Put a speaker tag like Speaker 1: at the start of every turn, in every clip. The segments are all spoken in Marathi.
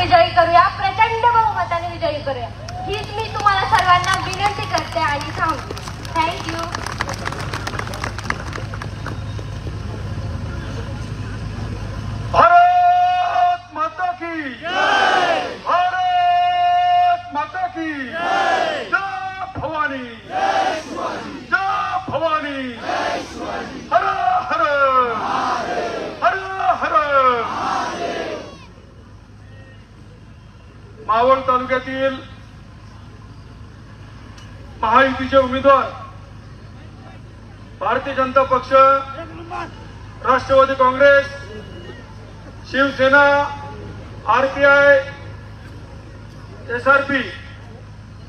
Speaker 1: विजयी करूया, प्रचंड बहुमताने विजयी करूया, हीच मी तुम्हाला सर्वांना विनंती करते आणि सांगते. थँक्यू.
Speaker 2: भारत माता की जय. भारत माता की जय. जय भवानी. जय शिवाजी. जय भवानी. जय शिवाजी. हर हर हर हर. मावळ तालुक्यातील महायुतीचे उमेदवार भारतीय जनता पक्ष, राष्ट्रवादी काँग्रेस, शिवसेना, आरपीआय, एसआरपी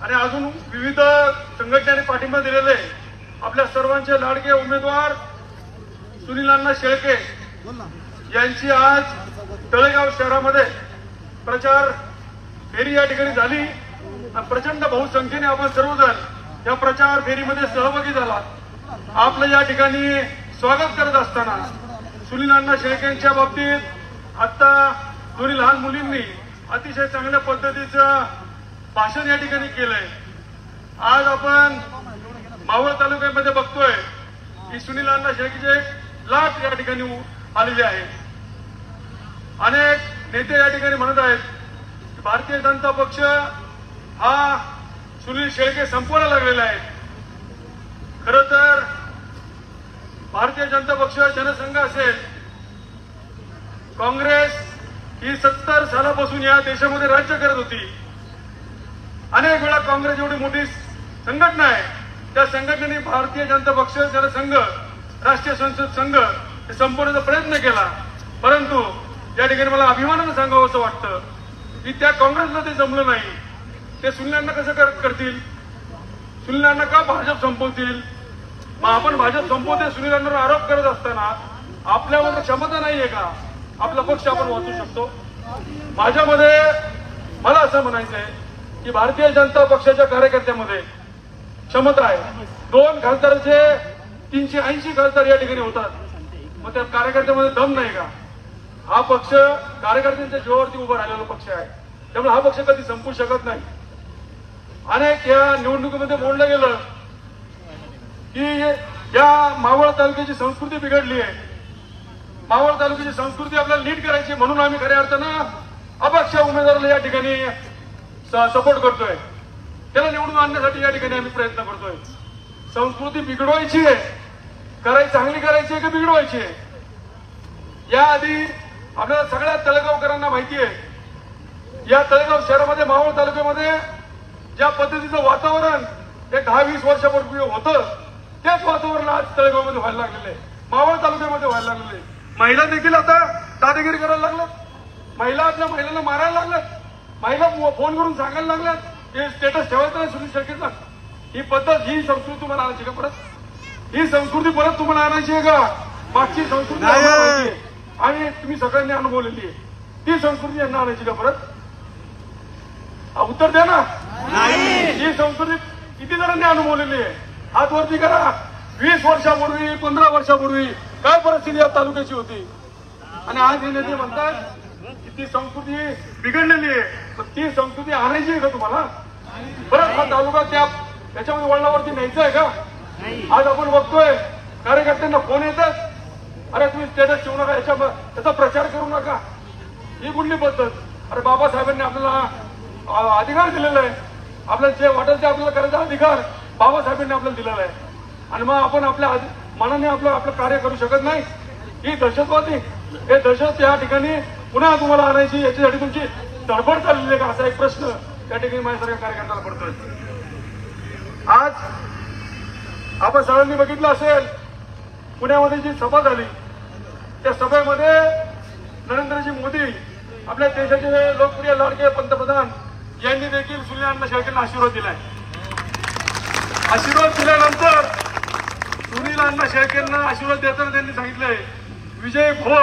Speaker 2: आणि अजून विविध संघटनांनी पाठिंबा दिलेले आपल्या सर्वांचे लाडके उमेदवार सुनील अण्णा शेळके यांची आज तळेगाव शहरामध्ये प्रचार फेरी या ठिकाणी झाली. प्रचंड बहुसंख्येने आपण सर्वजण या प्रचार फेरीमध्ये सहभागी झाला. आपलं या ठिकाणी स्वागत करत असताना सुनील अण्णा शेळकेंच्या बाबतीत आता दोन्ही लहान मुलींनी अतिशय चांगल्या पद्धतीचं भाषण या ठिकाणी केलंय. आज आपण मावळ तालुक्यामध्ये बघतोय की सुनील अण्णा शेळकेचे लाट या ठिकाणी आलेले आहेत. अनेक नेते या ठिकाणी म्हणत आहेत की भारतीय जनता पक्ष हा सुनील शेळके संपवायला लागलेला आहे. खरं तर भारतीय जनता पक्ष, जनसंघ असेल, काँग्रेस ही 70 सालापासून या देशामध्ये राज्य करत होती. अनेक वेळा काँग्रेस एवढी मोठी संघटना आहे, त्या संघटनेने भारतीय जनता पक्ष, जनसंघ, राष्ट्रीय संसद संघ हे संपवण्याचा प्रयत्न केला. परंतु या ठिकाणी मला अभिमानानं सांगावं असं वाटतं की त्या काँग्रेसला ते जमलं नाही. ते सुनीलांना कसं करतील? सुनीलांना का भाजप संपवतील? मग आपण भाजप संपवते सुनीलांवर आरोप करत असताना आपल्यावर क्षमता नाहीये का? आपला पक्ष आपण वाचू शकतो? माझ्यामध्ये मला असं म्हणायचंय की भारतीय जनता पक्षाच्या कार्यकर्त्यामध्ये क्षमता आहे. 2 खासदाराचे 380 खासदार या ठिकाणी होतात. मग त्या कार्यकर्त्यामध्ये दम नाही का? हा पक्ष कार्यकर्त्यांच्या जीवावरती उभा राहिलेला पक्ष आहे. त्यामुळे हा पक्ष कधी संपू शकत नाही. अनेक या निवडणुकीमध्ये बोललं गेलं की या मावळ तालुक्याची संस्कृती बिघडली आहे. मावळ तालुक्याची संस्कृती आपल्याला नीट करायची म्हणून आम्ही खऱ्या अर्थानं अपक्ष उमेदवाराला या ठिकाणी सपोर्ट करतोय. त्याला निवडून आणण्यासाठी या ठिकाणी आम्ही प्रयत्न करतोय. संस्कृती बिघडवायची आहे, चांगली करायची आहे की बिघडवायची आहे? याआधी आपल्याला सगळ्या तळेगावकरांना माहिती आहे, या तळेगाव शहरामध्ये, मावळ तालुक्यामध्ये ज्या पद्धतीचं वातावरण एक 10-20 वर्षापूर्वी होतं, तेच वातावरण आज तळेगावमध्ये व्हायला लागलेलं आहे, मावळ तालुक्यामध्ये व्हायला लागलेलं आहे. महिला देखील आता दादागिरी करायला लागल्यात. महिला आपल्या महिलांना मारायला लागल्यात. महिला फोन करून सांगायला लागल्यात की स्टेटस ठेवायचं नाही सुनील शेळकेचा. ही पद्धत, ही संस्कृती तुम्हाला आणायची का परत? ही संस्कृती परत तुम्हाला आणायची आहे का? मागची संस्कृती आहे आणि तुम्ही सगळ्यांनी अनुभवलेली आहे. ती संस्कृती यांना आणायची का परत? उत्तर द्या ना. ही संस्कृती किती जणांनी अनुभवलेली आहे? हात वरती करा. 20 वर्षापूर्वी, 15 वर्षापूर्वी काय परिस्थिती या तालुक्याची होती? आणि आज हे नेते म्हणतात की ती संस्कृती बिघडलेली आहे. तर ती संस्कृती आणायची आहे का तुम्हाला? परत हा तालुका त्याच्यामध्ये वळणावरती न्यायचा आहे का? आज आपण बघतोय कार्यकर्त्यांना फोन येतात, अरे तुम्ही स्टेटस ठेवू नका, याचा प्रचार करू नका. ही कुठली पद्धत? अरे बाबासाहेबांनी आपल्याला अधिकार दिलेला आहे. आपल्याला जे वाटेल ते आपल्याला करायचा अधिकार बाबासाहेबांनी आपल्याला दिलेला आहे. आणि मग आपण आपल्या मनाने आपलं कार्य करू शकत नाही? ही दहशतवादी, हे दहशत या ठिकाणी पुन्हा तुम्हाला आणायची, याच्यासाठी तुमची धडपड चाललेली आहे का? असा एक प्रश्न त्या ठिकाणी माझ्यासारख्या कार्यकर्त्याला पडतोय. आज आपण सगळ्यांनी बघितलं असेल, पुण्यामध्ये जी सभा झाली, त्या सभेमध्ये नरेंद्रजी मोदी, आपल्या देशाचे लोकप्रिय लाडके पंतप्रधान, यांनी देखील सुनील अण्णा शेळकेंना आशीर्वाद दिलाय. आशीर्वाद दिल्यानंतर सुनील अण्णा शेळकेंना आशीर्वाद देताना त्यांनी सांगितलंय, विजय भो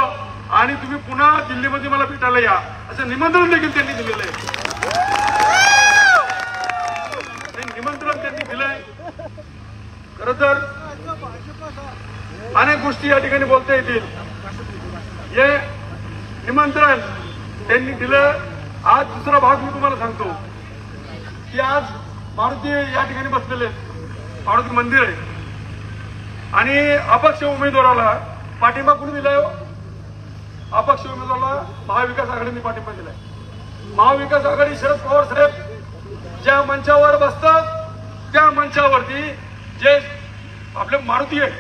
Speaker 2: आणि तुम्ही पुन्हा दिल्लीमध्ये मला भेटायला या, असं निमंत्रण देखील त्यांनी दिलेलं आहे. निमंत्रण त्यांनी दिलंय. खरं तर अनेक गोष्टी या ठिकाणी बोलता येतील. हे निमंत्रण त्यांनी दिलं आज दुसरा भाग मी तुम्हाला सांगतो की आज मारुती या ठिकाणी बसलेले आहेत. मारुती मंदिर आहे आणि अपक्ष उमेदवाराला पाठिंबा कुणी दिलाय? अपक्ष उमेदवाराला महाविकास आघाडीने पाठिंबा दिलाय. महाविकास आघाडी शरद पवार साहेब ज्या मंचावर बसतात त्या मंचावरती जे आपले मारुती आहे,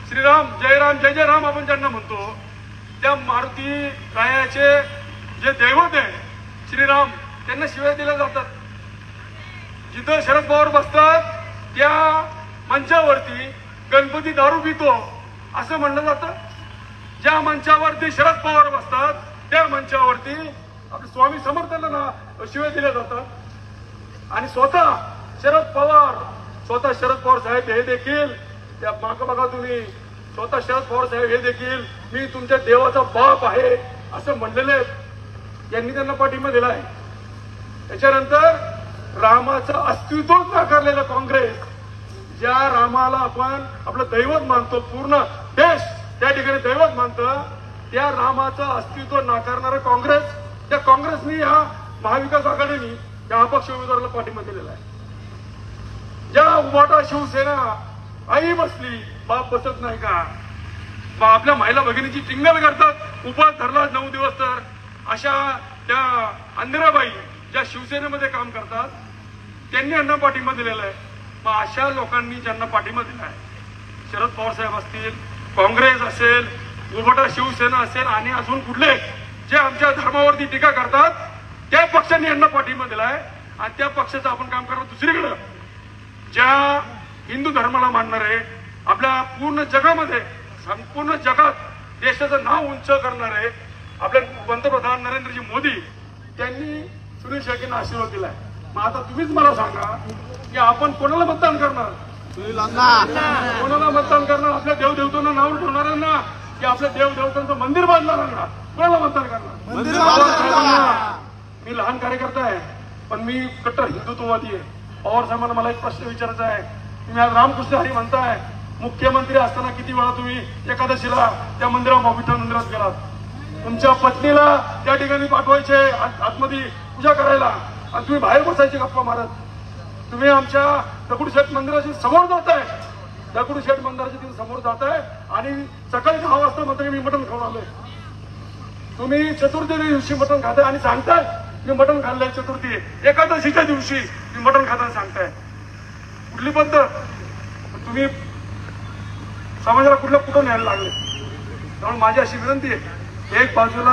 Speaker 2: श्रीराम जयराम जय जय राम आपण ज्यांना म्हणतो, त्या मारुती रायाचे जे दैवत आहे श्रीराम, त्यांना शिव्या दिल्या जातात. जिथं शरद पवार बसतात त्या मंचावरती गणपती दारू पितो असं म्हणलं जातं. ज्या मंचावरती शरद पवार बसतात त्या मंचावरती आपले स्वामी समर्थांना शिव्या दिल्या जातात. आणि स्वतः शरद पवार साहेब हे देखील त्या मागं बघा तुम्ही, स्वतः शरद पवार साहेब हे देखील मी तुमच्या देवाचा बाप आहे असं म्हणलेले आहेत. यांनी त्यांना पाठिंबा दिला आहे. त्याच्यानंतर रामाचं अस्तित्वच नाकारलेलं काँग्रेस, ज्या रामाला आपण आपलं दैवत मानतो, पूर्ण देश त्या ठिकाणी दैवत मानतं, त्या रामाचं अस्तित्व नाकारणारं काँग्रेस, त्या काँग्रेसनी ह्या महाविकास आघाडीने या अपक्ष उमेदवाराला पाठिंबा दिलेला आहे. ज्या उभाटा शिवसेना आई बसली बाप बसत नाही का, मग आपल्या महिला भगिनीची टिंगल करतात, उपास धरला 9 दिवस. तर अशा त्या अंधराबाई ज्या शिवसेनेमध्ये काम करतात त्यांनी यांना पाठिंबा दिलेला आहे. मग अशा लोकांनी ज्यांना पाठिंबा दिला आहे, शरद पवार साहेब असतील, काँग्रेस असेल, उभाटा शिवसेना असेल आणि अजून कुठले जे आमच्या धर्मावरती टीका करतात, त्या पक्षांनी यांना पाठिंबा दिलाय. आणि त्या पक्षाचं आपण काम करणार. दुसरीकडे ज्या हिंदू धर्माला मानणारे, आपल्या पूर्ण जगामध्ये संपूर्ण जगात देशाचं नाव उंच करणारे आपले पंतप्रधान नरेंद्रजी मोदी, त्यांनी सुनील शेळकेंना आशीर्वाद दिलाय. मग आता तुम्हीच मला सांगा की आपण कोणाला मतदान करणार? कोणाला मतदान करणार? आपल्या देवदेवतांना नाव ठेवणाऱ्यांना की आपल्या देवदेवतांचं मंदिर बांधणाऱ्यांना? कोणाला मतदान करणार? मी लहान कार्यकर्ता आहे पण मी कट्टर हिंदुत्ववादी आहे. पवार साहेबांना मला एक प्रश्न विचारायचा आहे. तुम्ही आज रामकृष्ण हरी म्हणताय, मुख्यमंत्री असताना किती वेळा तुम्ही एकादशीला त्या मंदिरात, विठ्ठल मंदिरात गेलात? तुमच्या पत्नीला त्या ठिकाणी पाठवायचे आतमध्ये पूजा करायला आणि तुम्ही बाहेर बसायचे गप्पा मारत. तुम्ही आमच्या दगडूशेठ मंदिराच्या समोर जाताय, दगडूशेठ मंदिराच्या समोर जाताय आणि सकाळी 10 वाजता मात्र मी मटण खाऊन आलोय. तुम्ही चतुर्थी दिवशी मटण खाताय आणि सांगताय मी मटण खाल्लंय. चतुर्थी एकादशीच्या दिवशी मी मटण खाताना सांगताय. कुठली पद्धत? तुम्ही समाजाला कुठं न्यायला लागले? त्यामुळे माझी अशी विनंती आहे, एक बाजूला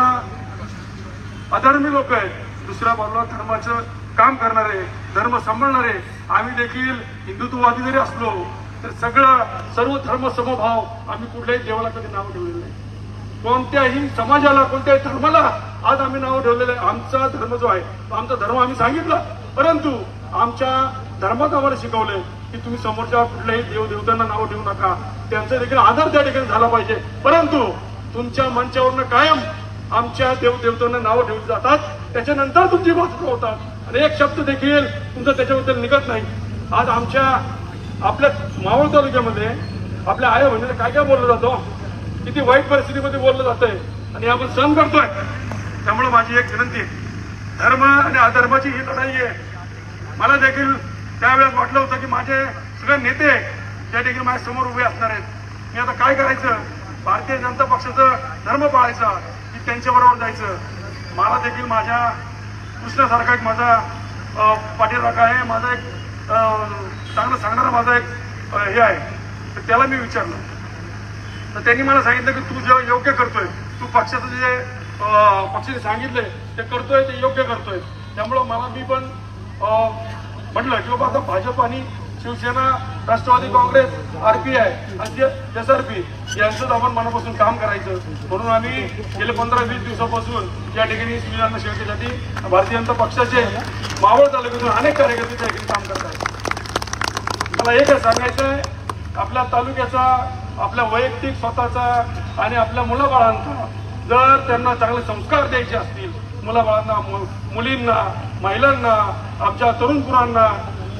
Speaker 2: अधर्मी लोक आहेत, दुसऱ्या बाजूला धर्माचं काम करणारे, धर्म सांभाळणारे. आम्ही देखील हिंदुत्ववादी जरी असलो तर सर्व धर्म समभाव, आम्ही कुठल्याही देवाला कधी नाव ठेवलेलं नाही. कोणत्याही समाजाला, कोणत्याही धर्माला आज आम्ही नाव ठेवलेलं आहे. आमचा धर्म जो आहे तो आमचा धर्म आम्ही सांगितला, परंतु आमच्या धर्मात आम्हाला शिकवलंय की तुम्ही समोरच्या कुठल्याही देवदेवतांना नाव ठेवू नका, त्यांचा देखील आदर त्या ठिकाणी झाला पाहिजे. परंतु तुमच्या मंचावरनं कायम आमच्या देवदेवतांना नावं ठेवली जातात, त्याच्यानंतर तुमची बाजू होतात आणि एक शब्द देखील तुमचा त्याच्याबद्दल निघत नाही. आज आपल्या मावळ तालुक्यामध्ये आपल्या आया बहिणीला काय काय बोललं जातं, किती वाईट परिस्थितीमध्ये बोललं जातंय आणि आपण सहन करतोय. त्यामुळे माझी एक विनंती आहे, धर्म आणि अधर्माची ही लढाई आहे. मला देखील त्यावेळेस वाटलं होतं की माझे सगळे नेते त्या देखील माझ्या समोर उभे असणार आहेत. मी आता काय करायचं, भारतीय जनता पक्षाचं धर्म पाळायचा की त्यांच्याबरोबर जायचं? मला देखील माझ्या कृष्णासारखा एक माझा पाठीराखा आहे, माझा एक चांगलं सांगणारा माझा एक हे आहे. तर त्याला मी विचारलं तर त्यांनी मला सांगितलं की तू जे योग्य करतोय, तू पक्षाचं जे पक्षाने सांगितलंय ते करतोय, ते योग्य करतोय. त्यामुळं मी पण म्हटलं की बाबा आता भाजप आणि शिवसेना, राष्ट्रवादी काँग्रेस, RPI आणि SRP यांचं आपण मनापासून काम करायचं. म्हणून आम्ही गेले 15-20 दिवसापासून या ठिकाणी सुविधांना शेवटीसाठी भारतीय जनता पक्षाचे मावळ तालुक्यातून अनेक कार्यकर्ते त्या ठिकाणी काम करत आहेत. मला एकच सांगायचं आहे, आपल्या तालुक्याचा, आपल्या वैयक्तिक स्वतःचा आणि आपल्या मुलाबाळांचा जर त्यांना चांगले संस्कार द्यायचे असतील, मुलाबाळांना, मुलींना, महिलांना, आमच्या तरुण पुरांना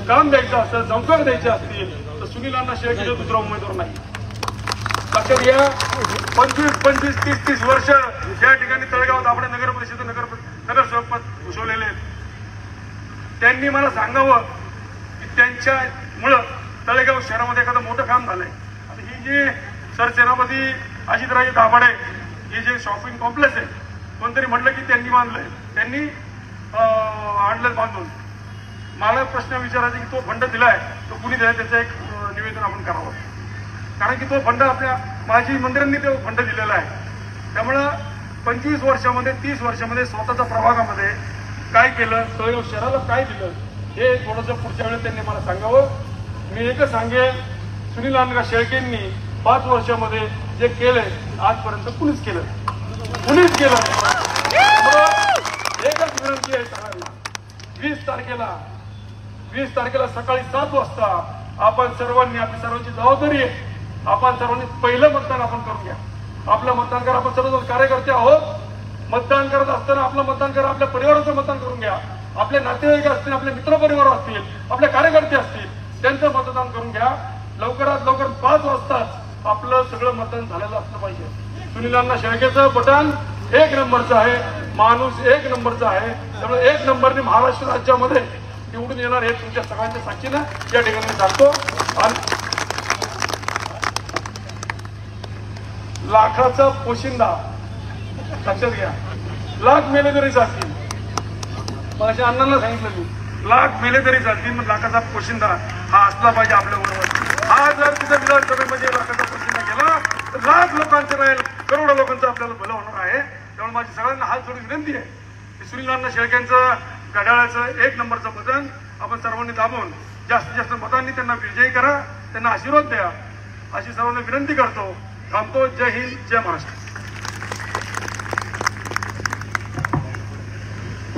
Speaker 2: काम द्यायचं असेल, संस्कार द्यायचे असतील तर सुनीलांना शेळके दुसरा उमेदवार नाही. लक्षात घ्या, 25, 30 वर्ष या ठिकाणी तळेगावात आपण नगर परिषद, नगरसेवक घुसवलेले आहेत. त्यांनी मला सांगावं की त्यांच्यामुळं तळेगाव शहरामध्ये एखादं मोठं काम झालंय. आता ही जी सरसेनापती अजितराजे दाभाडे हे जे शॉपिंग कॉम्प्लेक्स आहे, कोणतरी म्हटलं की त्यांनी बांधलंय, त्यांनी आणलं बांधून. मला प्रश्न विचारायचा की तो फंड दिलाय तो कुणी दिलाय त्याचं एक निवेदन आपण करावं, कारण की तो फंड आपल्या माजी मंत्र्यांनी तो फंड दिलेला आहे. त्यामुळं 25 वर्षामध्ये 30 वर्षामध्ये स्वतःच्या प्रभागामध्ये काय केलं, तळेगाव शहराला काय दिलं, हे थोडंसं पुढच्या वेळेस त्यांनी मला सांगावं. मी एकच सांगेन, सुनील अण्णा शेळकेंनी 5 वर्षामध्ये जे केलंय आजपर्यंत कुणीच केलं नाही. एकच विनंती आहे सगळ्यांना, 20 तारखेला सकाळी 7 वाजता आपण सर्वांनी, आपली सर्वांची जबाबदारी आहे, आपण सर्वांनी पहिलं मतदान आपण करून घ्या. आपलं मतदान करा. आपण सर्व कार्यकर्ते आहोत. मतदान करत असताना आपलं मतदान करा, आपल्या परिवाराचं मतदान करून घ्या. आपले नातेवाईक असतील, आपले मित्रपरिवार असतील, आपले कार्यकर्ते असतील, त्यांचं मतदान करून घ्या. लवकरात लवकर 5 वाजताच आपलं सगळं मतदान झालेलं असलं पाहिजे. सुनील अण्णा शेळकेचं बटन 1 नंबरचं आहे, माणूस 1 नंबरचा आहे. त्यामुळे 1 नंबरने महाराष्ट्र राज्यामध्ये निवडून येणार हे तुमच्या सगळ्यांच्या साक्षीनं या ठिकाणी सांगतो. आणि लाखाचा पोशिंदा लक्षात घ्या. लाख मेले तरी चालतील, मग अशा अण्णांना सांगितलं मी, लाख मेले तरी चालतील, मग लाखाचा पोशिंदा हा असला पाहिजे आपल्या बरोबर. हा जर तिथं विधानसभेमध्ये लाखाचा पोशिंदा केला तर लाख लोकांचं राहील, करोडो लोकांचं आपल्याला भलं होणार आहे. त्यामुळे माझी सगळ्यांना हात जोडून विनंती आहे की सुनील अण्णा शेळकेंचं घड्याळाचं 1 नंबरचं बटन आपण सर्वांनी दाबून जास्तीत जास्त मतांनी त्यांना विजयी करा, त्यांना आशीर्वाद द्या, अशी सर्वांना विनंती करतो. थांबतो. जय हिंद, जय महाराष्ट्र.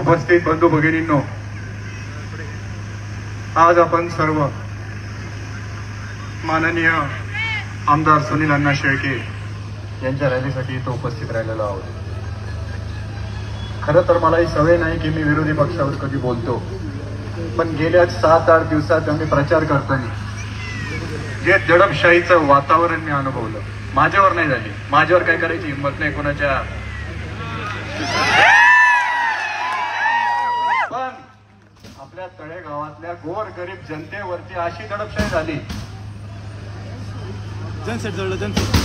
Speaker 3: उपस्थित बंधू भगिनींनो, आज आपण सर्व माननीय आमदार सुनील अण्णा शेळके यांच्या रॅलीसाठी इथं उपस्थित राहिलेलो आहोत. खरं तर मला ही सवय नाही की मी विरोधी पक्षावर कधी बोलतो, पण गेल्या 7-8 दिवसात आम्ही प्रचार करताना जे दडपशाहीचं वातावरण मी अनुभवलं, माझ्यावर नाही झाली, माझ्यावर काय करायची हिंमत नाही कोणाच्या, पण आपल्या तळेगावातल्या गोरगरीब जनतेवरती अशी दडपशाही झाली.
Speaker 4: जनसेट जळलं, जनसेट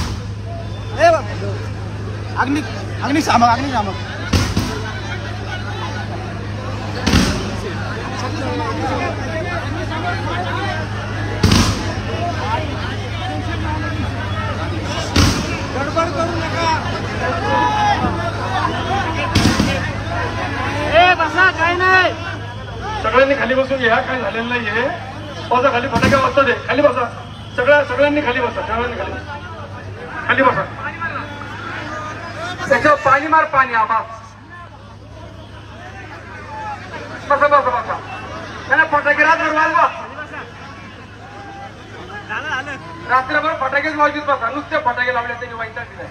Speaker 4: अग्निशामक गडबड करू नका. बसा, काय नाही.
Speaker 2: सगळ्यांनी खाली बसून घ्या, काय झालेलं नाहीये. बसा खाली, फटाके वाजता दे, खाली बसा. सगळ्यांनी खाली बसा, सगळ्यांनी खाली बसा. त्याच्यावर पाणी मार, पाणी आबा. बसा. त्यांना फटाके रात्रभर वाजवा, रात्रभर फटाकेच वाजवीत बसा. नुसते फटाके लावले त्यांनी वैताग दिलाय.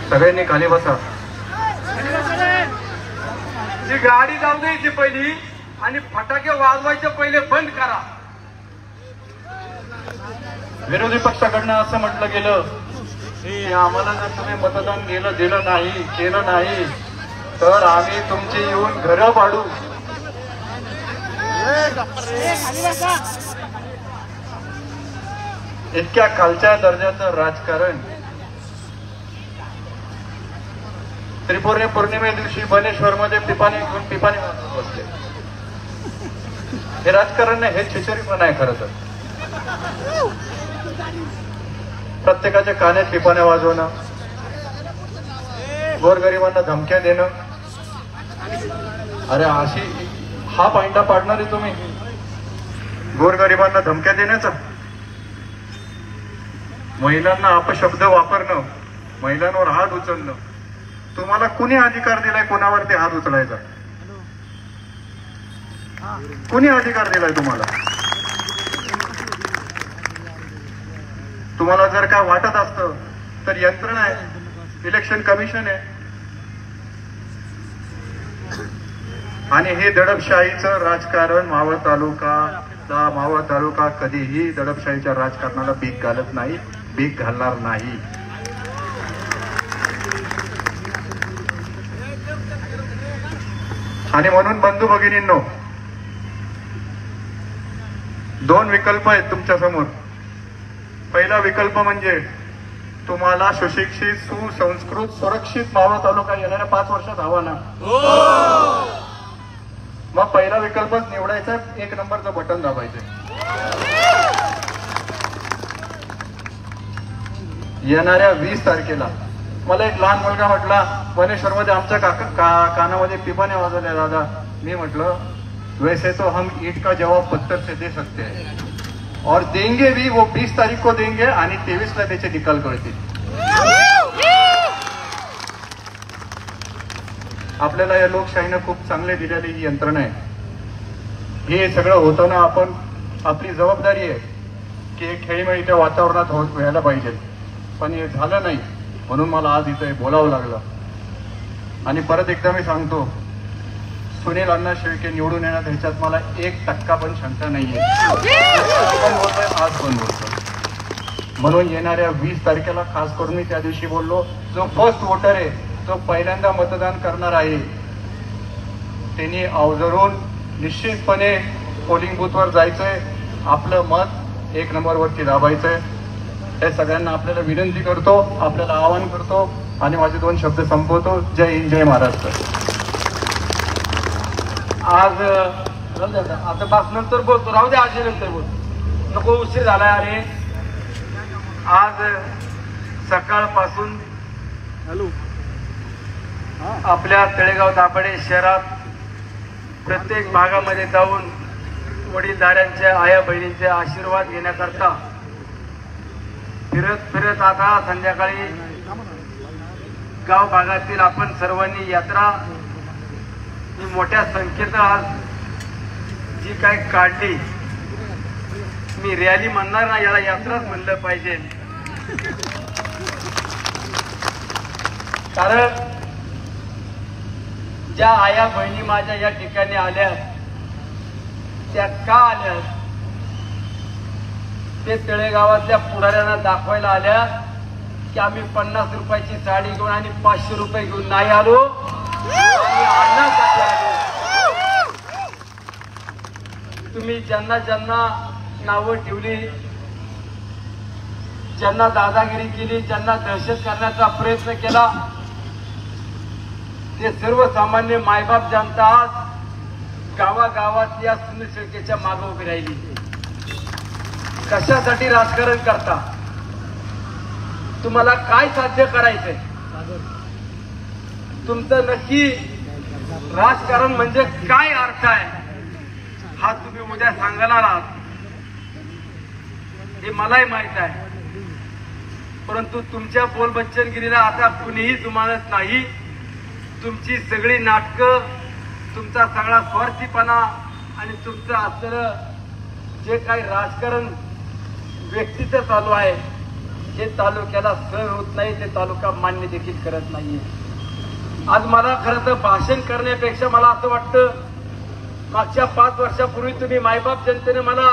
Speaker 3: सगळ्यांनी खाली बसा.
Speaker 2: ती गाडी जाऊ द्यायची पहिली आणि फटाके वाजवायचे पहिले बंद करा.
Speaker 3: विरोधी पक्षाकडनं असं म्हटलं गेलं की आम्हाला जर तुम्ही मतदान दिलं नाही तर आम्ही तुमची येऊन घरं पाडू. इतक्या खालच्या दर्जाचं राजकारण त्रिपुर्णी पौर्णिमे दिवशी बनेश्वरमध्ये पिपाणी बसले. हे राजकारण नाही, हे छिछोरीपणा आहे. खरं तर प्रत्येकाच्या कानात पिपाण्या वाजवणं, गोरगरिबांना धमक्या देणं, अरे अशी हा पायंडा पाडणारे तुम्ही, गोरगरिबांना धमक्या देण्याचा, महिलांना अपशब्द वापरणं, महिलांवर हात उचलणं. तुम्हाला कुणी अधिकार दिलाय कोणावरती हात उचलायचा? कुणी अधिकार दिलाय तुम्हाला? तुम्हाला जर काय वाटत असतं तर यंत्रणा आहे, इलेक्शन कमिशन आहे. आणि हे दडपशाहीचं राजकारण मावळ तालुका कधीही दडपशाहीच्या राजकारणाला भीक घालत नाही, भीक घालणार नाही. आणि म्हणून बंधू भगिनींनो, दोन विकल्प आहेत तुमच्या समोर. पहिला विकल्प म्हणजे तुम्हाला सुशिक्षित, सुसंस्कृत, सुरक्षित मावळ तालुका येणाऱ्या 5 वर्षात हवा ना. मग पहिला विकल्पच निवडायचा, 1 नंबरचं बटन दाबायचं. येणाऱ्या 20 तारखेला मला एक लहान मुलगा म्हटला, वनेश्वरमध्ये आमच्या कानामध्ये पिपाने वाजवल्या दादा. मी म्हटलं वैसे तो हम ईट का जवाब पत्थर से दे सकते हैं और देंगे भी, वो 20 तारीख को देंगे आणि 23ला त्याचे निकाल कळतील. आपल्याला या लोकशाहीनं खूप चांगले दिलेली ही यंत्रणा आहे. हे सगळं होताना आपण, आपली जबाबदारी आहे की हे खेळीमेळीच्या वातावरणात व्हायला पाहिजे, पण हे झालं नाही. म्हणून मला आज इथे बोलावं लागलं. आणि परत एकदा मी सांगतो, सुनील अण्णा शेळके निवडून येण्यात ह्याच्यात मला 1% पण शंका नाहीये. पण बोलतोय, आज पण बोलतोय. म्हणून येणाऱ्या 20 तारखेला खास करून मी त्या दिवशी बोललो, जो फर्स्ट वोटर आहे, जो पहिल्यांदा मतदान करणार आहे, त्यांनी अवजरून निश्चितपणे पोलिंग बूथवर जायचंय, आपलं मत 1 नंबरवरती दाबायचंय. हे सगळ्यांना आपल्याला विनंती करतो, आपल्याला आवाहन करतो आणि माझे 2 शब्द संपवतो. जय हिंद, जय महाराष्ट्र.
Speaker 4: आज आता बस नंतर बोलतो, राहू दे, आज नंतर बोल, नको उशीर झालाय. अरे आज सकाळपासून आपल्या तळेगाव दाभाडे शहरात प्रत्येक भागामध्ये जाऊन वडीलधाऱ्यांच्या, आया बहिणींचे आशीर्वाद घेण्याकरता फिरत आता संध्याकाळी गाव भागातील आपण सर्वांनी यात्रा ही मोठ्या संख्येनं आज जी काय काढली, मी रॅली म्हणणार ना, याला यात्राच म्हणलं पाहिजे. कारण ज्या आया बहिणी माझ्या या ठिकाणी आल्या, त्या का आल्या, ते तळेगावातल्या पुढाऱ्यांना दाखवायला आल्या की आम्ही 50 रुपयाची साडी घेऊन आणि 500 रुपये घेऊन नाही आलो, आणण्यासाठी आलो. तुम्ही ज्यांना ज्यांना नावं ठेवली, ज्यांना दादागिरी केली, ज्यांना दहशत करण्याचा प्रयत्न केला, ते सर्वसामान्य मायबाप जनता आज गावागावात या सुनील शेळकेच्या मागे उभी राहिली. कशासाठी राजकारण करता? तुम्हाला काय साध्य करायचंय? तुमचं नक्की राजकारण म्हणजे काय अर्थ आहे हा तुम्ही उद्या सांगणार आहात, हे मलाही माहित आहे. परंतु तुमच्या बोलबच्चनगिरीला आता कुणीही जुमानत नाही. तुमची सगळी नाटकं, तुमचा सगळा स्वार्थीपणा आणि तुमचं असलेलं जे काही राजकारण व्यक्तीचं चालू आहे, हे तालुक्याला सहन होत नाही, ते तालुका मान्य देखील करत नाहीये. आज मला खरं तर भाषण करण्यापेक्षा मला असं वाटतं, मागच्या 5 वर्षापूर्वी तुम्ही मायबाप जनतेने मला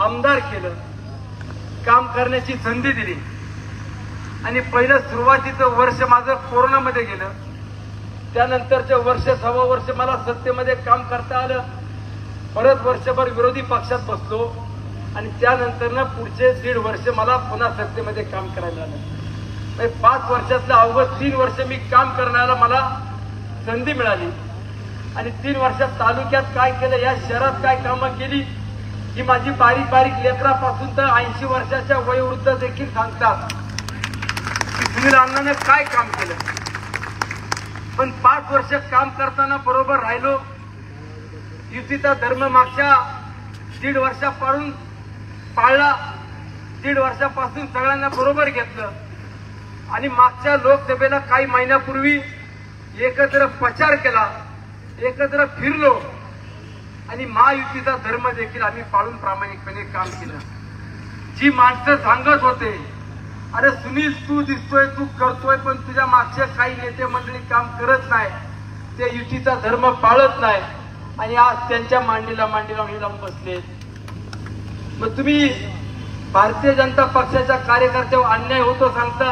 Speaker 4: आमदार केलं, काम करण्याची संधी दिली आणि पहिलं सुरुवातीचं वर्ष माझं कोरोनामध्ये गेलं. त्यानंतरचं वर्ष, 1.25 वर्ष मला सत्तेमध्ये काम करता आलं. परत वर्षभर विरोधी पक्षात बसलो आणि त्यानंतर पुढचे 1.5 वर्ष मला पुन्हा सत्तेमध्ये काम करायला आलं. 5 वर्षातलं अवघड 3 वर्ष मी काम करण्याला मला संधी मिळाली आणि 3 वर्षात तालुक्यात काय केलं, या शहरात काय कामं केली, ही माझी बारीक बारीक लेकरापासून तर 80 वर्षाच्या वयोवृद्ध देखील सांगतात की सुनील अण्णाने काय काम केलं. पण 5 वर्ष काम करताना बरोबर राहिलो. युतीचा धर्म मागच्या 1.5 वर्षापासून पाळला, 1.5 वर्षापासून सगळ्यांना बरोबर घेतलं आणि मागच्या लोकसभेला काही महिन्यापूर्वी एकत्र प्रचार केला, एकत्र फिरलो आणि महायुतीचा धर्म देखील आम्ही पाळून प्रामाणिकपणे काम केलं. जी माणसं सांगत होते, अरे सुनील तू दिसतोय, तू करतोय, पण तुझ्या मागचे काही नेते मंडळी काम करत नाही, ते युतीचा धर्म पाळत नाही आणि आज त्यांच्या मांडीला मांडी लावून बसले. मग तुम्ही भारतीय जनता पक्षाच्या कार्यकर्त्यावर अन्याय होतो सांगता,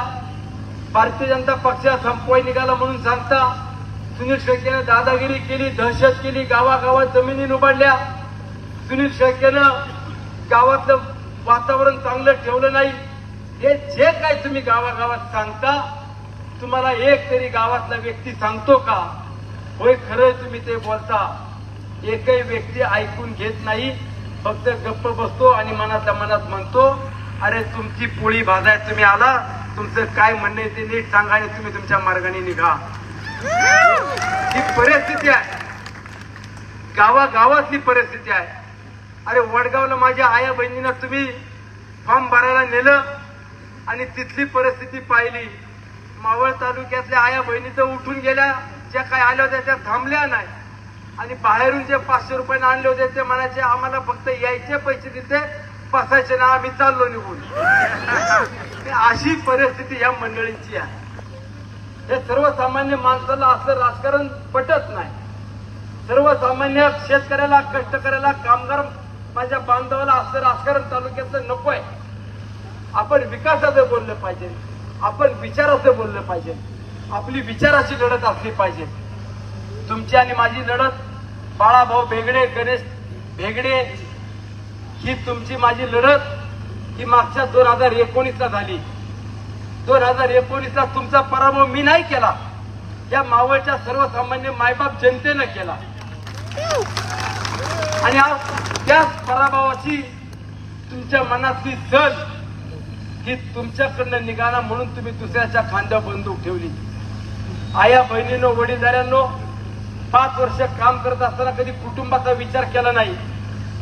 Speaker 4: भारतीय जनता पक्ष संपवाय निघाला म्हणून सांगता, सुनील शेळकेनं दादागिरी केली, दहशत केली, गावागावात जमिनी उभारल्या. सुनील शेळकेनं गावातलं वातावरण चांगलं ठेवलं नाही. हे जे काय तुम्ही गावागावात सांगता, तुम्हाला एक तरी गावातला व्यक्ती सांगतो का होय खरं तुम्ही ते बोलता? एकही व्यक्ती ऐकून घेत नाही, फक्त गप्प बसतो आणि मनातल्या मनात म्हणतो अरे तुमची पोळी भाजाय तुम्ही आला, तुमचं काय म्हणणं आहे ते नीट सांगा आणि तुम्ही तुमच्या मार्गाने निघा. ही परिस्थिती आहे, गावागावातली परिस्थिती आहे. अरे वडगावला माझ्या आया बहिणींना तुम्ही फॉर्म भरायला नेलं आणि तिथली परिस्थिती पाहिली. मावळ तालुक्यातल्या आया बहिणी तर उठून गेल्या, ज्या काय आल्या होत्या त्या थांबल्या नाही. आणि बाहेरून जे 500 रुपयाने आणले होते ते म्हणायचे आम्हाला फक्त यायचे पैसे तिथे बसायचे ना, आम्ही चाललो निघून. अशी परिस्थिती या मंडळींची आहे. हे सर्वसामान्य माणसाला असं राजकारण पटत नाही. सर्वसामान्य शेतकऱ्याला, कष्टकऱ्याला, कामगार माझ्या बांधवाला असं राजकारण तालुक्यातलं नकोय. आपण विकासाचं बोललं पाहिजे, आपण विचाराचं बोललं पाहिजे, आपली विचाराची लढत असली पाहिजे. तुमची आणि माझी लढत बाळाभाऊ भेगडे, गणेश भेगडे ही तुमची माझी लढत ही मागच्या 2019ला झाली. 2019ला तुमचा पराभव मी नाही केला, या मावळच्या सर्वसामान्य मायबाप जनतेनं केला. आणि आज त्याच पराभवाची तुमच्या मनातली जल ही तुमच्याकडनं निघाला म्हणून तुम्ही दुसऱ्याच्या खांद्यावर बंदूक ठेवली. आया बहिणींनो, वडीलधाऱ्यांनो, 5 वर्ष काम करत असताना कधी कुटुंबाचा विचार केला नाही,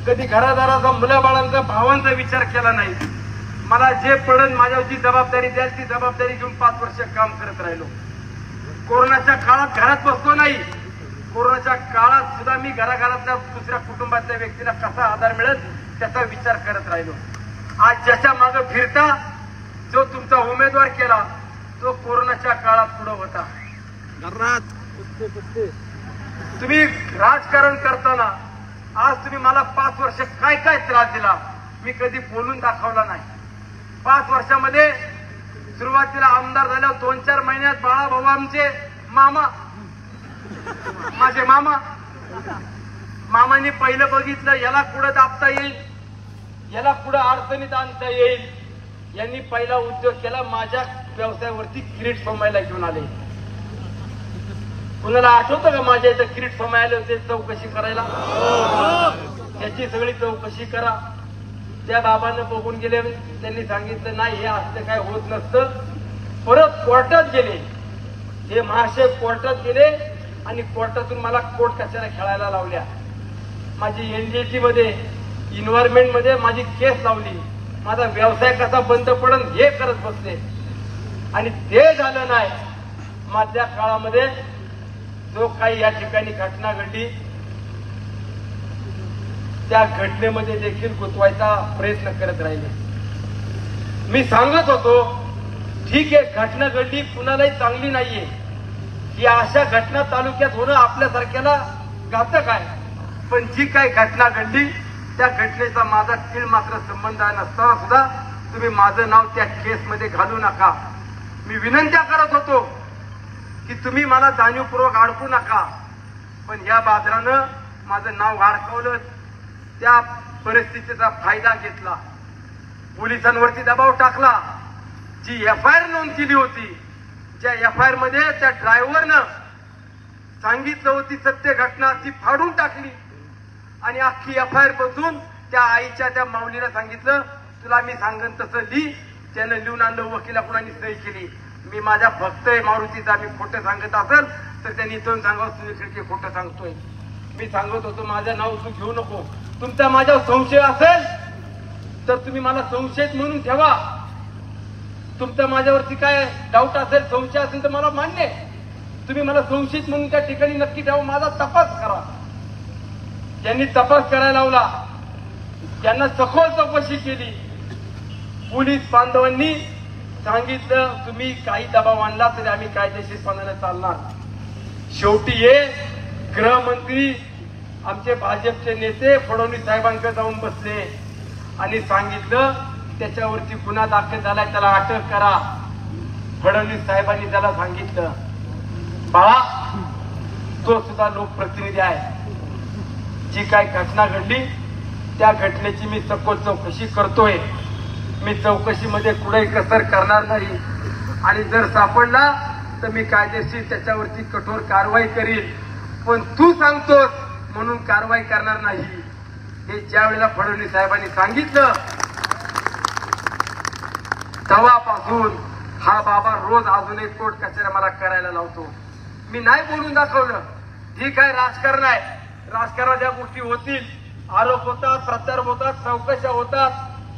Speaker 4: कधी घरादाराचा, मुलाबाळांचा, भावांचा विचार केला नाही. मला जे पडन माझ्यावर जी जबाबदारी द्याल ती जबाबदारी घेऊन 5 वर्ष काम करत राहिलो. कोरोनाच्या काळात घरात बसलो नाही. कोरोनाच्या काळात सुद्धा मी घराघरातल्या दुसऱ्या कुटुंबातल्या व्यक्तीला कसा आधार मिळेल त्याचा विचार करत राहिलो. आज ज्याच्या मागे फिरता, जो तुमचा उमेदवार केला तो कोरोनाच्या काळात पुढे होता. तुम्ही राजकारण करताना आज तुम्ही मला 5 वर्ष काय काय त्रास दिला मी कधी बोलून दाखवला नाही. 5 वर्षामध्ये सुरुवातीला आमदार झाल्यावर 2-4 महिन्यात बाळाभाऊ आमचे मामा, माझे मामांनी पहिलं बघितलं याला कुठं दाबता येईल, याला कुठं अडचणीत आणता येईल. यांनी पहिला उद्योग केला, माझ्या व्यवसायावरती किरीट फमायला घेऊन आले. कुणाला आठवतं का माझ्या इथं किरीट फमायला होते चौकशी करायला? त्याची सगळी चौकशी करा. त्या बाबांना बघून गेले, त्यांनी सांगितलं नाही हे असं काय होत नसतं. परत कोर्टात गेले, हे महाशय कोर्टात गेले आणि कोर्टातून मला कोर्ट कचऱ्या खेळायला लावल्या. माझी एनडीटी मध्ये, इन्व्हायरमेंट मध्ये माझी केस लावली. माझा व्यवसाय कसा बंद पडन हे करत बसले. आणि ते झालं नाही. मधल्या काळामध्ये जो काही या ठिकाणी घटना घडली त्या घटनेमध्ये देखील गुंतवायचा प्रयत्न करत राहिले. मी सांगत होतो ठीक आहे, घटना घडली, कुणालाही चांगली नाहीये. ही अशा घटना तालुक्यात होणं आपल्यासारख्याला घातक आहे. पण जी काही घटना घडली त्या घटनेचा माझा तीळ मात्र संबंध नसताना सुद्धा तुम्ही माझं नाव त्या केसमध्ये घालू नका. मी विनंत्या करत होतो की तुम्ही मला जाणीवपूर्वक अडकू नका. पण या बाजारानं माझं नाव अडकवलं, त्या परिस्थितीचा फायदा घेतला, पोलिसांवरती दबाव टाकला. जी FIR नोंद केली होती, ज्या FIR मध्ये त्या ड्रायव्हरनं सांगितलं होती सत्य घटना, ती फाडून टाकली आणि अख्खी FIR बदलून त्या आईच्या त्या माऊलीला सांगितलं तुला मी सांगन तसं लिही. त्यानं लिहून आणलं, वकिलाकडून सही केली. मी माझ्या भक्त आहे मारुतीचा, मी खोटं सांगत असेल तर त्यांनी इथून सांगावं सुनील शेळके खोटं सांगतोय. मी सांगत होतो माझं नाव तू घेऊ नको. तुमचा माझ्यावर संशय असेल तर तुम्ही मला संशयित म्हणून ठेवा. तुमचा माझ्यावरती काय डाऊट असेल, संशय असेल तर मला मान्य आहे. तुम्ही मला संशयित म्हणून त्या ठिकाणी नक्की ठेवा, माझा तपास करा. त्यांनी तपास करायला लावला, त्यांना सखोल चौकशी केली. पोलीस बांधवांनी सांगितलं तुम्ही काही दबाव आणला तरी आम्ही कायदेशीरपणाने चालणार. शेवटी हे गृहमंत्री आमचे भाजपचे नेते फडणवीस साहेबांकडे जाऊन बसले आणि सांगितलं त्याच्यावरती गुन्हा दाखल झालाय, त्याला अटक करा. फडणवीस साहेबांनी त्याला सांगितलं बाळा तो सुद्धा लोकप्रतिनिधी आहे. जी काय घटना घडली त्या घटनेची मी सखोल चौकशी करतोय. मी चौकशीमध्ये कुठेही कसर करणार नाही आणि जर सापडला तर मी कायदेशीर त्याच्यावरती कठोर कारवाई करील. पण तू सांगतोस म्हणून कारवाई करणार नाही. हे ज्या वेळेला फडणवीस साहेबांनी सांगितलं तेव्हापासून हा बाबा रोज अजून एक कोर्ट कचेऱ्या मला करायला लावतो. मी नाही बोलून दाखवलं. ठीक आहे, राजकारण आहे. राजकारणात ज्या गोष्टी होतील, आरोप होतात, प्रत्यारोप होतात, चौकशा होतात,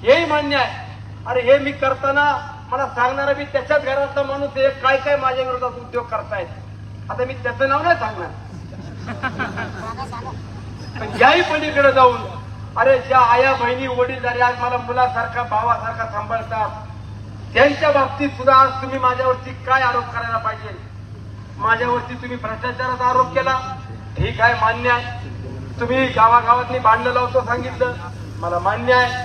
Speaker 4: हेही मान्य आहे. अरे हे मी करताना मला सांगणारा मी त्याच्याच घरातला माणूस हे काय काय माझ्या विरोधात उद्योग करतायत. आता मी त्याचं नाव नाही सांगणार. पण याही पलीकडे जाऊन अरे ज्या आया बहिणी वडीलधारी आज मला मुलासारखा भावासारखा सांभाळतात, त्यांच्या बाबतीत सुद्धा आज तुम्ही माझ्यावरती काय आरोप करायला पाहिजे. माझ्यावरती तुम्ही भ्रष्टाचाराचा आरोप केला, ठीक आहे, मान्य आहे. तुम्ही गावागावातली भांडणं लावतो सांगितलं, मला मान्य आहे.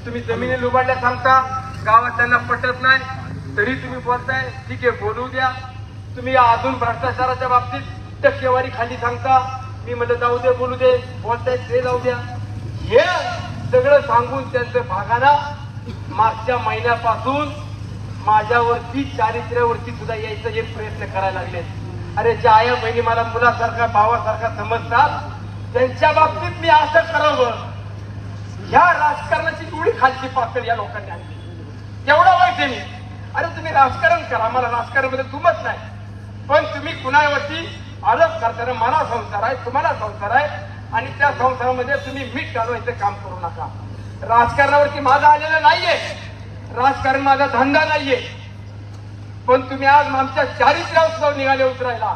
Speaker 4: तुम्ही जमिनी लुबाडल्या सांगता, गावात त्यांना पटत नाही तरी तुम्ही बोलताय, ठीक आहे, बोलू द्या. तुम्ही अजून भ्रष्टाचाराच्या बाबतीत टक्केवारी खाली सांगता, मी म्हणलं जाऊ दे, बोलू दे, बोलताय ते जाऊ द्या. हे सगळं सांगून त्यांचं भागाना मागच्या महिन्यापासून माझ्यावरती चारित्र्यावरती सुद्धा यायचं हे प्रयत्न करायला लागले. अरे ज्या आया बहिणी मला मुलासारखा भावासारखा समजतात त्यांच्या बाबतीत मी असं करावं, ह्या राजकारणाची थोडी खालची पातळी या लोकांनी आणली. एवढं वाईट आहे मी. अरे तुम्ही राजकारण करा, मला राजकारणामध्ये तुमच नाही, पण तुम्ही कुणावरती आरोप करताना मला संसार आहे, तुम्हाला संसार आहे आणि त्या संसारामध्ये तुम्ही मीठ घालवायचं काम करू नका. राजकारणावरती माझा आलेलं नाहीये, राजकारण माझा धंदा नाहीये, पण तुम्ही आज आमच्या चारित्र्यावर सुद्धा निघाले उतरायला.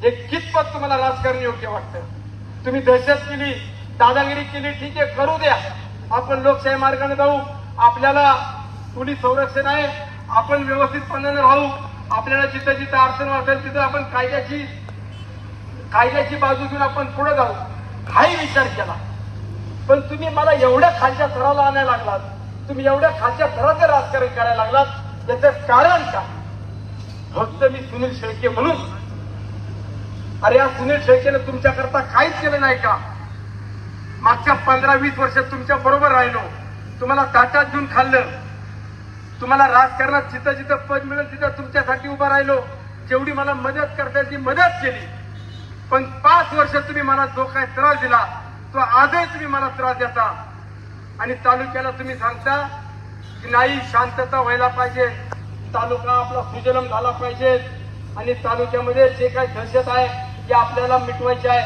Speaker 4: हे कितपत तुम्हाला राजकारण योग्य वाटतं? तुम्ही दहशत केली, दादागिरी केली, ठीक आहे, करू द्या. आपण लोकशाही मार्गाने जाऊ, आपल्याला पोलीस संरक्षण आहे, आपण व्यवस्थितपणाने राहू. आपल्याला जिथं जिथं अडचण वाटेल तिथं आपण कायद्याची बाजू घेऊन आपण पुढे जाऊ, हाही विचार केला. पण तुम्ही मला एवढ्या खालच्या थराला आणायला लागलात, तुम्ही एवढ्या खालच्या थराचं राजकारण करायला लागलात, याचं कारण काय? फक्त मी सुनील शेळके म्हणून? अरे या सुनील शेळकेनं तुमच्याकरता काहीच केलं नाही का? मागच्या 15-20 वर्षात तुमच्या बरोबर राहिलो, तुम्हाला ताटात घेऊन खाल्लं, तुम्हाला राजकारणात जिथं जिथं पद मिळेल तिथं तुमच्यासाठी उभा राहिलो, जेवढी मला मदत करता येईल ती मदत केली. पण 5 वर्ष तुम्ही मला जो काय त्रास दिला तो आजही तुम्ही मला त्रास देता. आणि तालुक्याला तुम्ही सांगता की नाही, शांतता व्हायला पाहिजे, तालुका आपला सुजलम झाला पाहिजे आणि तालुक्यामध्ये जे काही दहशत आहे ते आपल्याला मिटवायचे आहे.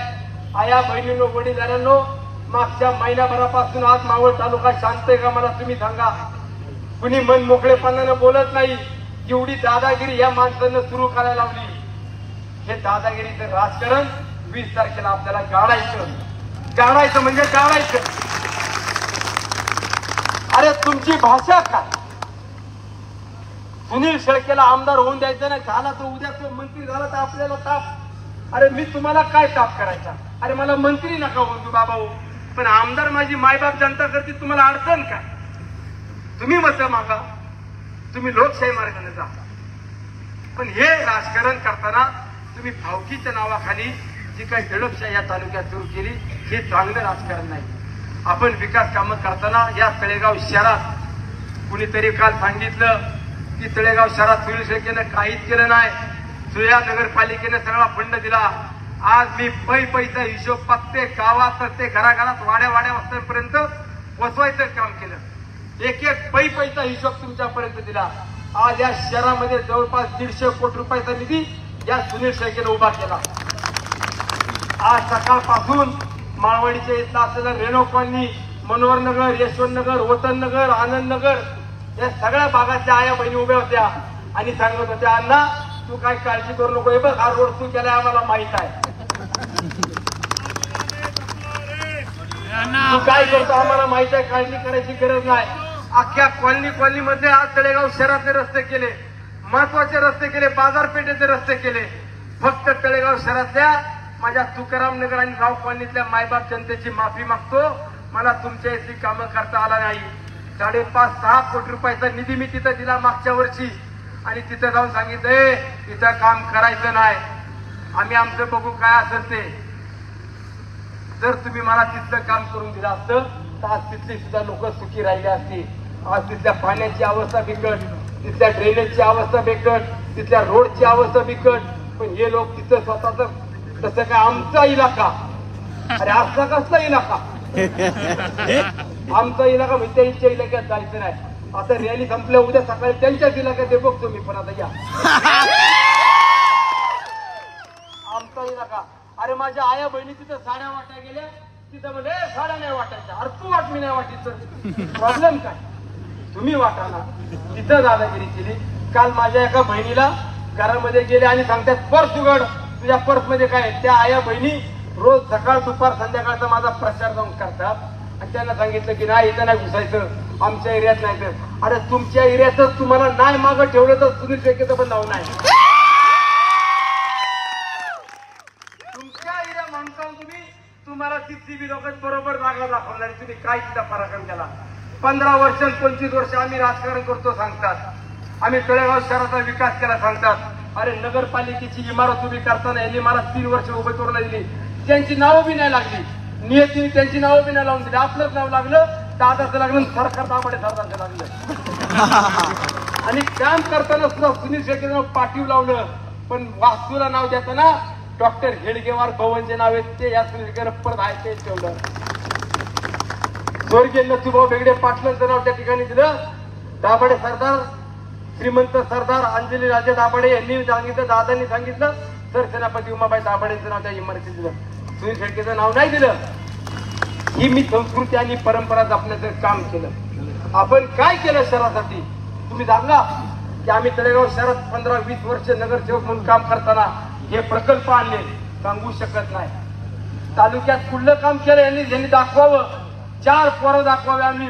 Speaker 4: आया बहिणींनो, वडीलधाऱ्यांनो, मागच्या महिन्याभरापासून आज मावळ तालुका शांत आहे का मला तुम्ही सांगा. कुणी मन मोकळेपणानं बोलत नाही. एवढी दादागिरी या माणसानं सुरू करायला लावली. हे दादागिरीचं राजकारण 20 तारखेला आपल्याला गाडायचं म्हणजे गाडायचं. अरे तुमची भाषा काय? सुनील शेळकेला आमदार होऊन द्यायचं नाही, झाला तर उद्या तो मंत्री झाला तर आपल्याला ताप. अरे मी तुम्हाला काय ताप करायचा? अरे मला मंत्री नका होऊ बाबा, पण आमदार माझी मायबाप जनता करते, तुम्हाला अडचण काय? तुम्ही मतं मागा, तुम्ही लोकशाही मार्गाने जा. पण हे राजकारण करताना तुम्ही भावकीच्या नावाखाली जी काही दडपशाही या तालुक्यात सुरू केली, हे चांगलं राजकारण नाही. आपण विकास कामं करताना या तळेगाव शहरात कुणीतरी काल सांगितलं की तळेगाव शहरात सुनील शेळकेनं काहीच केलं नाही, सुया नगरपालिकेने सगळा फंड दिला. आज मी पैसा हिशोब प्रत्येक गावात, प्रत्येक घराघरात, वाड्या वस्त्यांपर्यंत पोचवायचं काम केलं. एक पैसा हिशोब तुमच्यापर्यंत दिला. आज या शहरामध्ये जवळपास 150 कोटी रुपयाचा निधी या सुनील शेळकेनं उभा केला. आज सकाळपासून माळवणीच्या इथला असलेला रेणो कॉलनी, मनोहर नगर, यशवंत नगर, वतन नगर, आनंद नगर, या सगळ्या भागातल्या आया बहिणी उभ्या होत्या आणि सांगत होत्या, अण्णा तू काय काळजी करू नको, हे बघ हा रोड तू केलाय आम्हाला माहित आहे, तू काय करतो आम्हाला माहित आहे, काळजी करायची गरज नाही. अख्ख्या कॉलनी मध्ये आज तळेगाव शहरातले रस्ते केले, महत्वाचे रस्ते केले, बाजारपेठेचे रस्ते केले. फक्त तळेगाव शहरातल्या माझ्या तुकाराम नगर आणि राव कॉलनीतल्या मायबाप जनतेची माफी मागतो, मला तुमच्या इथली कामं करता आला नाही. 5.5-6 कोटी रुपयाचा निधी मी तिथं दिला मागच्या वर्षी आणि तिथं जाऊन सांगितलंय इथं काम करायचं नाही. आम्ही आमचं बघू काय असेल ते. जर तुम्ही मला तिथलं काम करून दिलं असतं तर आज तिथली सुद्धा लोक सुखी राहिले असते. आज तिथल्या पाण्याची अवस्था बिकट, तिथल्या ड्रेनेजची अवस्था बिकट, तिथल्या रोडची अवस्था बिकट. पण हे लोक तिथं स्वतःच तसं काय आमचा इलाका, अरे असा कसला इलाका, आमचा इलाका म्हणजे त्यांच्या इलाक्यात जायचं नाही. आता रॅली संपल्या उद्या सकाळी त्यांच्याच इलाक्यात ते बघतो मी. पण आता या आमचा इलाका. अरे माझ्या आया बहिणी तिथं साड्या वाटायला गेल्या, तिथं म्हणजे साड्या नाही वाटायच्या. अरे तू वाट मी नाही वाटीत तर प्रॉब्लेम काय, तुम्ही वाटा ना. तिथं दादागिरी केली. काल माझ्या एका बहिणीला घरामध्ये गेले आणि सांगतात पर्स उघड, तुझ्या पर्स मध्ये काय. त्या आया बहिणी रोज सकाळ दुपार संध्याकाळचा माझा प्रचार जाऊन करतात आणि त्यांना सांगितलं की नाही इथं नाही घुसायचं, आमच्या एरियात नाही. तर अरे तुमच्या एरियातच तुम्हाला नाही मागं ठेवलं तर सुनील शेळकेचं पण नाव नाही. तुमच्या एरिया माणसाला तुम्हाला तिथली लोक बरोबर जागा दाखवणार. तुम्ही काय तिथं पराक्रम केला. 15 वर्ष 25 वर्ष आम्ही राजकारण करतो सांगतात, आम्ही तळेगाव शहराचा विकास केला सांगतात. अरे नगरपालिकेची इमारत उभी करताना यांनी मला 3 वर्ष उभे करून दिली. त्यांची नावं बी नाही लागली, नियतीने त्यांची नावं बी नाही लावून दिली. आपलंच नाव लागलं, दादाचं लागलं, सरकार दाबाडे सरकारचं लागलं. आणि काम करताना सुद्धा सुनील शेळकेचं पाठीव लावलं. पण वास्तूला नाव देताना डॉक्टर हेडगेवार भवनचे नाव आहेत ते या सुनील शेळकेनं परत आहे ते ठेवलं. स्वर्गीय नथुभाऊ बेगडे पाटलांचं नाव त्या ठिकाणी दिलं. दाभाडे सरदार, श्रीमंत सरदार अंजली राजे दाभाडे यांनी सांगितलं, दादांनी सांगितलं, सरसेनापती उमाबाई दाभाडेंचं नाव त्या इमारतीत दिलं. सुनील शेळकेचं नाव नाही दिलं. ही मी संस्कृती आणि परंपरा जपण्याचं काम केलं. आपण काय केलं शहरासाठी तुम्ही सांगा. की आम्ही तळेगाव शहरात 15-20 वर्ष नगरसेवक म्हणून काम करताना हे प्रकल्प आणले, सांगू शकत नाही. तालुक्यात कुठलं काम केलं यांनी दाखवावं. 4 पोरं दाखवावे आम्ही.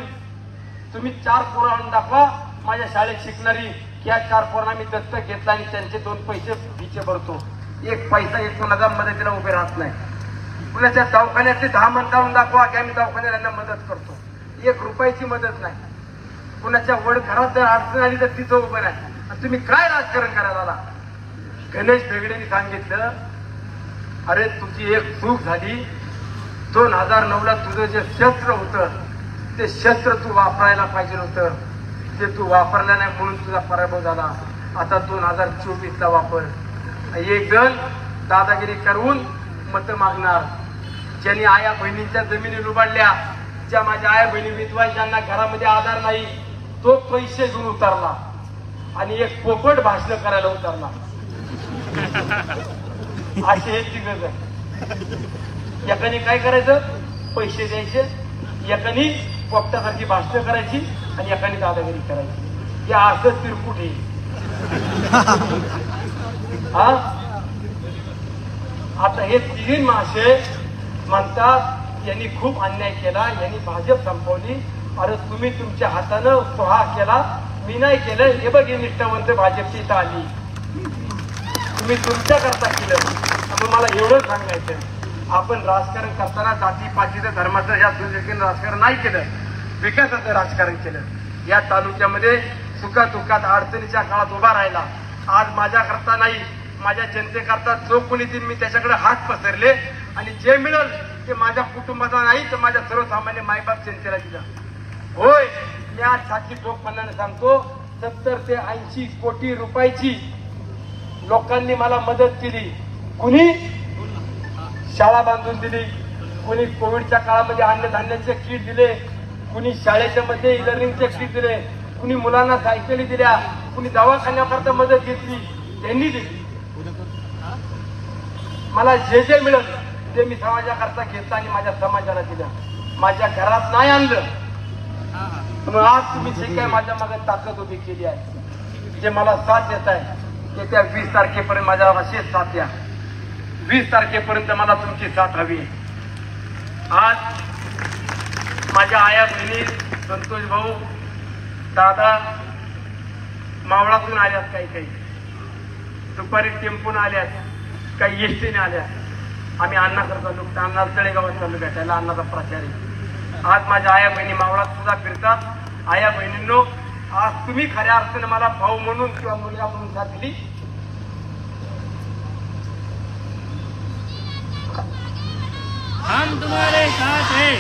Speaker 4: तुम्ही 4 पोरं आणून दाखवा माझ्या शाळेत शिकणारी. या 4 पोरांना मी दत्तक घेतला आणि त्यांचे 2 पैसे फीचे भरतो. 1 पैसा एक कोणाचा मदतीला उभे राहत नाही. कुणाच्या दवाखान्यातले 10 मन काढून दाखवा की आम्ही दवाखान्याला मदत करतो. 1 रुपयाची मदत नाही. कुणाच्या वड घरात जर अडचण आली तर तिथं उभं नाही. आणि तुम्ही काय राजकारण करायला आला. गणेश बेगडेंनी सांगितलं, अरे तुझी एक चूक झाली. 2009ला तुझं जे शस्त्र होतं ते शस्त्र तू वापरायला पाहिजे होतं, ते तू वापरलं नाही म्हणून तुझा पराभव झाला. आता 2024ला वापर. एक जण दादागिरी करून मत मागणार. ज्यांनी आया बहिणींच्या जमिनी लुबाडल्या, ज्या माझ्या आया बहिणी विधवा ज्यांना घरामध्ये आधार नाही, तो पैसे घेऊन उतरला आणि एक पोपट भाषण करायला उतरला. असे हे 3 जण. एकाने काय करायचं, पैसे द्यायचे, एकाने पोपटासारखी भाषण करायची आणि एकाने दादागिरी करायची. या असं तिरकुट आहे. हा आता हे 3 मासे म्हणतात यांनी खूप अन्याय केला, यांनी भाजप संपवली. अरे तुम्ही तुमच्या हातानं स्वहा केला, मी नाही केलं. हे बघ हे निष्ठावंत भाजपची इथं आली, तुम्ही तुमच्या करता केलं. त्यामुळे मला एवढं सांगायचं, आपण राजकारण करताना जातीपातीचं धर्माचं या सुनिश्चित राजकारण नाही केलं, विकासाचं राजकारण केलं. या तालुक्यामध्ये सुखादुःखात अडचणीच्या काळात उभा राहिला. आज माझ्या करता नाही, माझ्या जनतेकरता जो कोणी दिन मी त्याच्याकडे हात पसरले आणि जे मिळेल ते माझ्या कुटुंबाचा नाही तर माझ्या सर्वसामान्य मायबाप जनतेला दिला. होय, मी आज छाती ठोकपणाने सांगतो, 70 ते 80 कोटी रुपयाची लोकांनी मला मदत केली. कुणी शाळा बांधून दिली, कुणी कोविडच्या काळामध्ये अन्नधान्याचे किट दिले, कुणी शाळेच्या मध्ये लर्निंगचे किट दिले, कुणी मुलांना सायकली दिल्या, कुणी दवाखान्याकरता मदत घेतली, त्यांनी दिली. मला जे जे मिळत ते मी समाजाकरता घेतलं आणि माझ्या समाजाला दिलं. माझ्या घरात नाही आणलं. म्हणून आज तुम्ही जे काय माझ्या मागे ताकद उभी केली आहे, जे मला साथ देत आहे, येत्या 20 तारखेपर्यंत माझ्या अशीच साथ द्या. 20 तारखेपर्यंत मला तुमची साथ हवी. आज माझ्या आया बहिणी, संतोष भाऊ, दादा मावळातून आल्यात, काही दुपारी टेम्पून आल्यात, काही एसटीने आल्यात. आम्ही अण्णाकडे चालू, अण्णा तळेगावात चालू भेटायला, अण्णाचा प्रचार आहे. आज माझ्या आया बहिणी मावळात सुद्धा फिरतात. आया बहिणींनो, आज तुम्ही खऱ्या अर्थाने मला भाऊ म्हणून किंवा मुलगा म्हणून साथ दिली.
Speaker 5: हम तुम्हारे साथ हैं।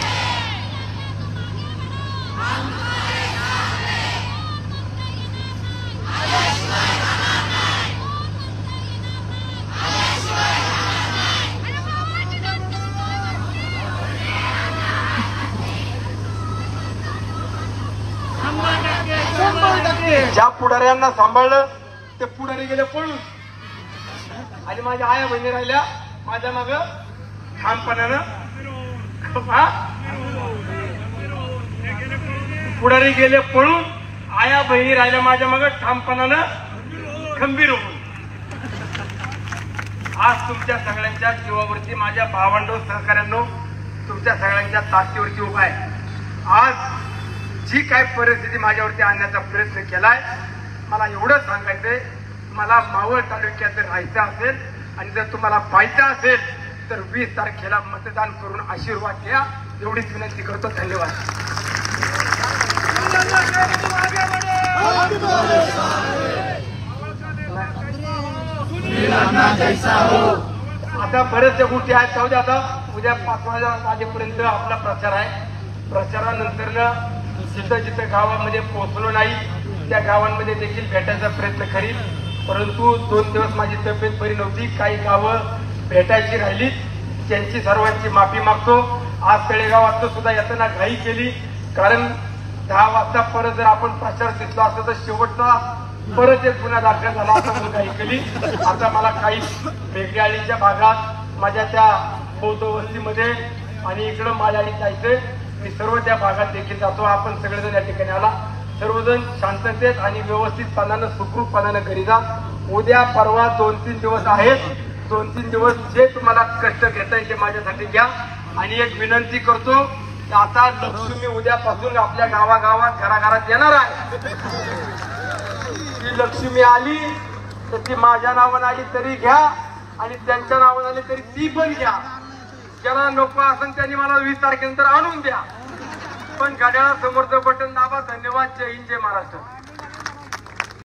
Speaker 4: ज्या पुढाऱ्यांना सांभाळलं ते पुढारी गेले पळून आणि माझ्या आया बहिणी राहिल्या माझ्या माग ठामपणानं. पुढारी गेले पळून, आया बहिणी राहिल्या माझ्या माग ठामपणानं खंबीर होऊन. आज तुमच्या सगळ्यांच्या जीवावरती, माझ्या भावंडो सहकाऱ्यांनो, तुमच्या सगळ्यांच्या ताकदीवरती उभा आहे. आज जी काय परिस्थिती माझ्यावरती आणण्याचा प्रयत्न केलाय, मला एवढं सांगायचंय, मला मावळ तालुक्यात राहायचं असेल आणि जर तुम्हाला पाहायचं असेल तर 20 तारखेला मतदान करून आशीर्वाद घ्या, एवढीच विनंती करतो. धन्यवाद. आता बरेचशा गोष्टी आहेत, जाऊ द्या. आता उद्या 5 वाजेपर्यंत आपला प्रचार आहे. प्रचारानंतर जिथं जिथं गावामध्ये पोहोचलो नाही त्या गावांमध्ये देखील भेटायचा प्रयत्न करीन. परंतु 2 दिवस माझी तब्येत बरी नव्हती, काही गावं भेटायची राहिली, त्यांची सर्वांची माफी मागतो. आज तळेगावात सुद्धा येताना घाई केली, कारण 10 वाजता परत जर आपण प्रचार दिसला असता तर शेवटचा परत एक गुन्हा दाखल झाला असं म्हणून घाई केली. आता मला काही वेगळ्याळीच्या भागात, माझ्या त्या बौद्ध वस्तीमध्ये आणि इकडं मालाडी जायचंय. मी सर्व त्या भागात देखील जातो. आपण सगळेजण या ठिकाणी आला, सर्वजण शांततेत आणि व्यवस्थितपणानं सुखरूपपणानं घरी जा. उद्या परवा 2-3 दिवस आहेत. 2-3 दिवस जे तुम्हाला कष्ट घेता येईल ते माझ्यासाठी घ्या. आणि एक विनंती करतो, आता लक्ष्मी उद्यापासून आपल्या गावागावात घराघरात येणार आहे. ती लक्ष्मी आली तर ती माझ्या नावानं आली तरी घ्या आणि त्यांच्या नावानं आली तरी ती पण घ्या. ज्यांना नको असेल त्यांनी मला 20 तारखेनंतर आणून द्या. पण घड्याळासमोरचं बटन दाबा. धन्यवाद. जय हिंद, जय महाराष्ट्र.